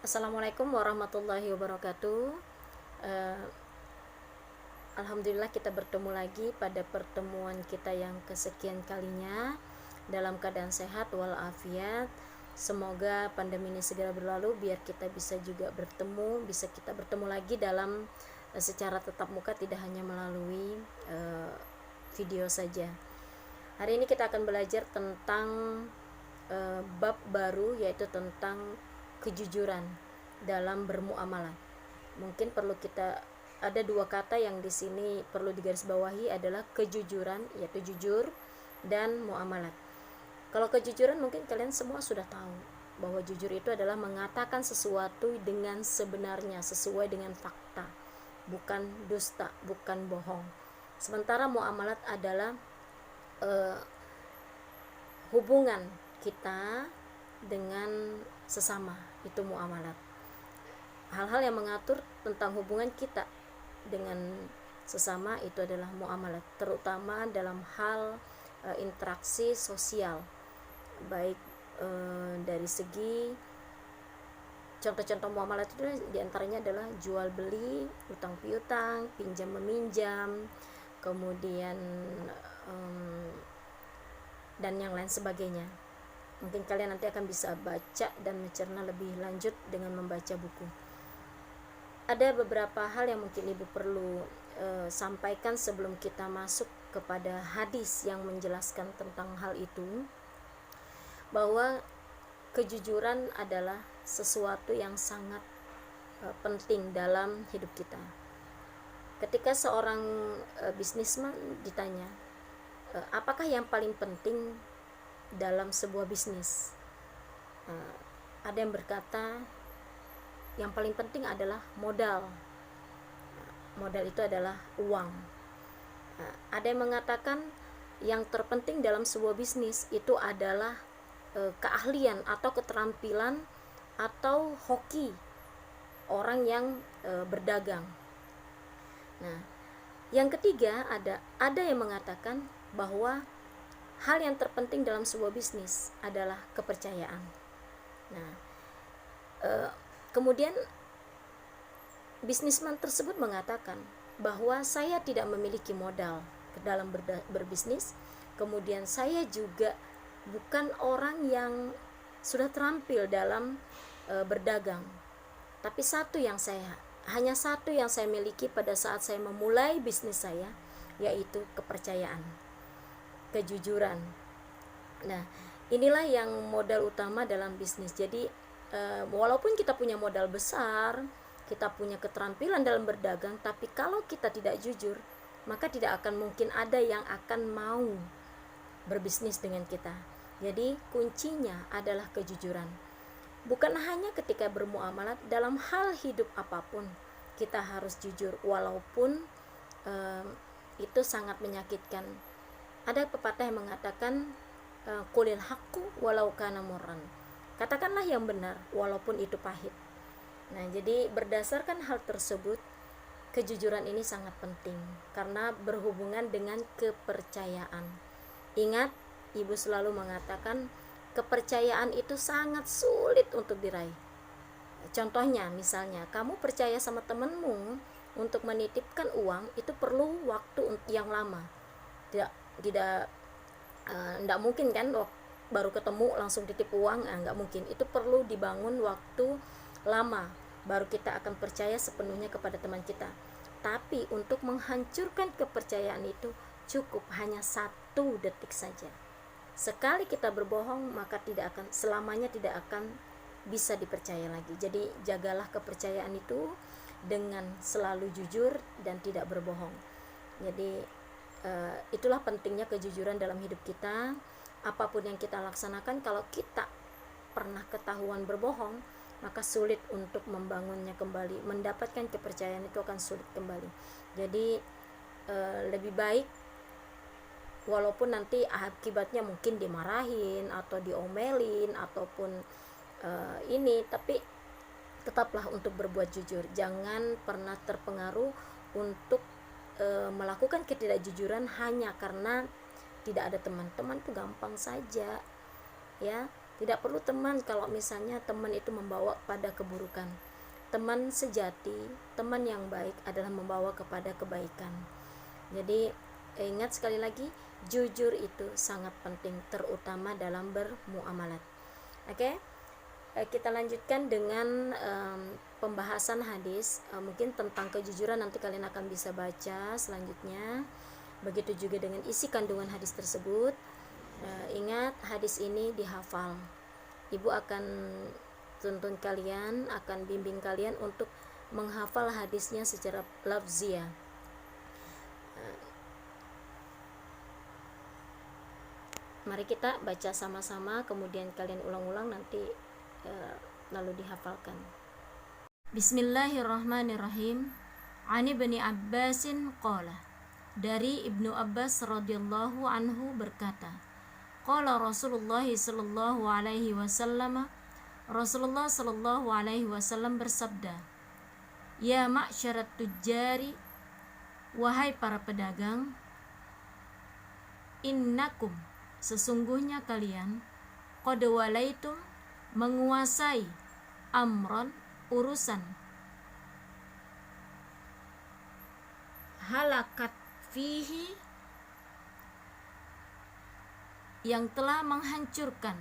Assalamualaikum warahmatullahi wabarakatuh. Eh, Alhamdulillah kita bertemu lagi pada pertemuan kita yang kesekian kalinya dalam keadaan sehat walafiat. Semoga pandemi ini segera berlalu biar kita bisa juga bertemu, bisa kita bertemu lagi dalam secara tatap muka, tidak hanya melalui video saja. Hari ini kita akan belajar tentang bab baru, yaitu tentang kejujuran dalam bermuamalah. Mungkin perlu kita ada dua kata yang di sini perlu digarisbawahi adalah kejujuran, yaitu jujur, dan muamalat. Kalau kejujuran mungkin kalian semua sudah tahu bahwa jujur itu adalah mengatakan sesuatu dengan sebenarnya sesuai dengan fakta, bukan dusta, bukan bohong. Sementara muamalat adalah hubungan kita dengan sesama, itu muamalat. Hal-hal yang mengatur tentang hubungan kita dengan sesama itu adalah muamalat, terutama dalam hal interaksi sosial, baik dari segi contoh-contoh muamalat itu diantaranya adalah jual beli, utang piutang, pinjam meminjam, kemudian dan yang lain sebagainya. Mungkin kalian nanti akan bisa baca dan mencerna lebih lanjut dengan membaca buku. Ada beberapa hal yang mungkin ibu perlu sampaikan sebelum kita masuk kepada hadis yang menjelaskan tentang hal itu, bahwa kejujuran adalah sesuatu yang sangat penting dalam hidup kita. Ketika seorang bisnisman ditanya, apakah yang paling penting dalam sebuah bisnis? Ada yang berkata yang paling penting adalah modal. Modal itu adalah uang. Ada yang mengatakan yang terpenting dalam sebuah bisnis itu adalah keahlian atau keterampilan atau hoki orang yang berdagang. Nah, yang ketiga ada yang mengatakan bahwa hal yang terpenting dalam sebuah bisnis adalah kepercayaan. Nah, kemudian bisnisman tersebut mengatakan bahwa saya tidak memiliki modal ke dalam berbisnis, kemudian saya juga bukan orang yang sudah terampil dalam berdagang. Tapi hanya satu yang saya miliki pada saat saya memulai bisnis saya, yaitu kepercayaan, kejujuran. Nah, inilah yang modal utama dalam bisnis. Jadi walaupun kita punya modal besar, kita punya keterampilan dalam berdagang, tapi kalau kita tidak jujur, maka tidak akan mungkin ada yang akan mau berbisnis dengan kita. Jadi kuncinya adalah kejujuran. Bukan hanya ketika bermuamalat, dalam hal hidup apapun kita harus jujur, walaupun itu sangat menyakitkan. Ada pepatah yang mengatakan qulil haqqu walau kana murran. Katakanlah yang benar walaupun itu pahit. Nah, jadi berdasarkan hal tersebut, kejujuran ini sangat penting karena berhubungan dengan kepercayaan. Ingat, ibu selalu mengatakan kepercayaan itu sangat sulit untuk diraih. Contohnya, misalnya kamu percaya sama temanmu untuk menitipkan uang, itu perlu waktu yang lama. Tidak mungkin kan baru ketemu langsung titip uang, nggak mungkin. Itu perlu dibangun waktu lama baru kita akan percaya sepenuhnya kepada teman kita. Tapi untuk menghancurkan kepercayaan itu cukup hanya 1 detik saja. Sekali kita berbohong, maka selamanya tidak akan bisa dipercaya lagi. Jadi jagalah kepercayaan itu dengan selalu jujur dan tidak berbohong. Jadi itulah pentingnya kejujuran dalam hidup kita. Apapun yang kita laksanakan, kalau kita pernah ketahuan berbohong, maka sulit untuk membangunnya kembali. Mendapatkan kepercayaan itu akan sulit kembali. Jadi lebih baik, walaupun nanti akibatnya mungkin dimarahin atau diomelin ataupun tapi tetaplah untuk berbuat jujur. Jangan pernah terpengaruh untuk melakukan ketidakjujuran hanya karena tidak ada teman-teman. Itu gampang saja ya, Tidak perlu teman kalau misalnya teman itu membawa pada keburukan. Teman sejati, teman yang baik adalah membawa kepada kebaikan. Jadi ingat sekali lagi, jujur itu sangat penting, terutama dalam bermuamalat. Oke, kita lanjutkan dengan pembahasan hadis. Mungkin tentang kejujuran nanti kalian akan bisa baca selanjutnya. Begitu juga dengan isi kandungan hadis tersebut. Ingat, hadis ini dihafal. Ibu akan tuntun kalian, akan bimbing kalian untuk menghafal hadisnya secara lafziah. Mari kita baca sama-sama, kemudian kalian ulang-ulang nanti lalu dihafalkan. Bismillahirrahmanirrahim. Ani Ibni Abbasin qala, dari Ibnu Abbas radhiyallahu anhu berkata, qala Rasulullah sallallahu alaihi wasallam, Rasulullah sallallahu alaihi wasallam bersabda, ya ma'syarat tujjari, wahai para pedagang, innakum, sesungguhnya kalian, qad walaitum, menguasai, amron, urusan, halakat fihi, yang telah menghancurkan,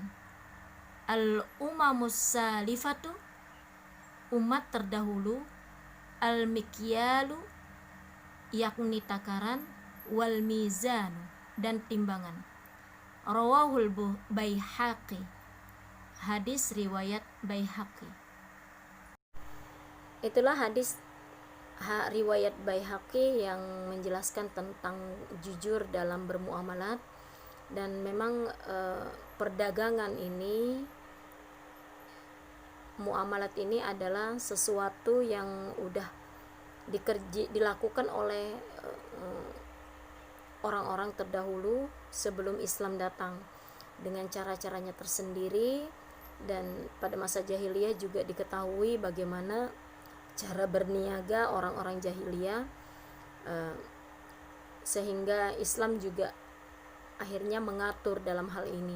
al-umamus salifatu, umat terdahulu, al-mikyalu, yakni takaran, wal mizanu, dan timbangan. Rawahul Baihaqi, hadis riwayat Baihaqi. Itulah hadis riwayat Baihaqi yang menjelaskan tentang jujur dalam bermuamalat. Dan memang perdagangan ini, muamalat ini adalah sesuatu yang udah dilakukan oleh orang-orang terdahulu sebelum Islam datang dengan cara-caranya tersendiri. Dan pada masa jahiliyah juga diketahui bagaimana cara berniaga orang-orang jahiliyah, sehingga Islam juga akhirnya mengatur dalam hal ini.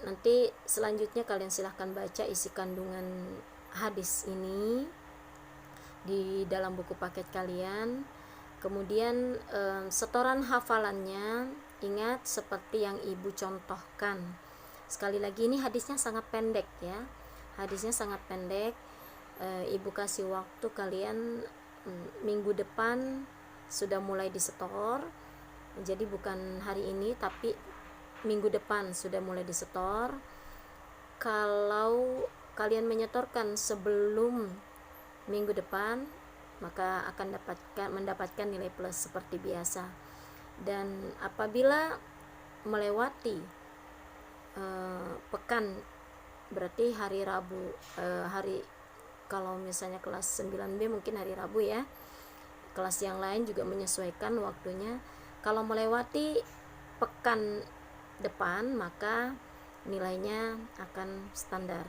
Nanti selanjutnya kalian silahkan baca isi kandungan hadis ini di dalam buku paket kalian. Kemudian setoran hafalannya, ingat seperti yang ibu contohkan. Sekali lagi, ini hadisnya sangat pendek ya, hadisnya sangat pendek. Ibu kasih waktu kalian minggu depan sudah mulai disetor. Jadi bukan hari ini, tapi minggu depan sudah mulai disetor. Kalau kalian menyetorkan sebelum minggu depan, maka akan mendapatkan nilai plus seperti biasa. Dan apabila melewati pekan, berarti hari Rabu, kalau misalnya kelas 9B mungkin hari Rabu ya, kelas yang lain juga menyesuaikan waktunya. Kalau melewati pekan depan, maka nilainya akan standar.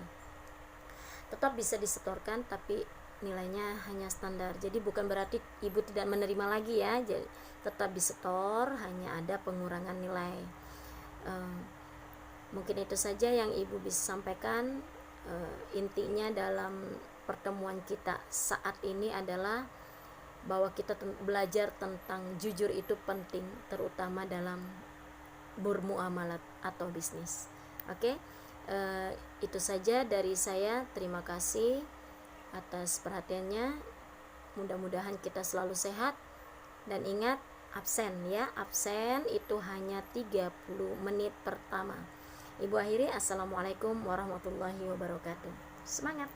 Tetap bisa disetorkan, tapi nilainya hanya standar. Jadi bukan berarti ibu tidak menerima lagi ya. Jadi tetap disetor, hanya ada pengurangan nilai. Mungkin itu saja yang ibu bisa sampaikan. Intinya dalam pertemuan kita saat ini adalah bahwa kita belajar tentang jujur itu penting, terutama dalam bermuamalat atau bisnis. Oke, itu saja dari saya. Terima kasih atas perhatiannya. Mudah-mudahan kita selalu sehat. Dan ingat, absen ya, absen itu hanya 30 menit pertama. Ibu akhiri, assalamualaikum warahmatullahi wabarakatuh. Semangat.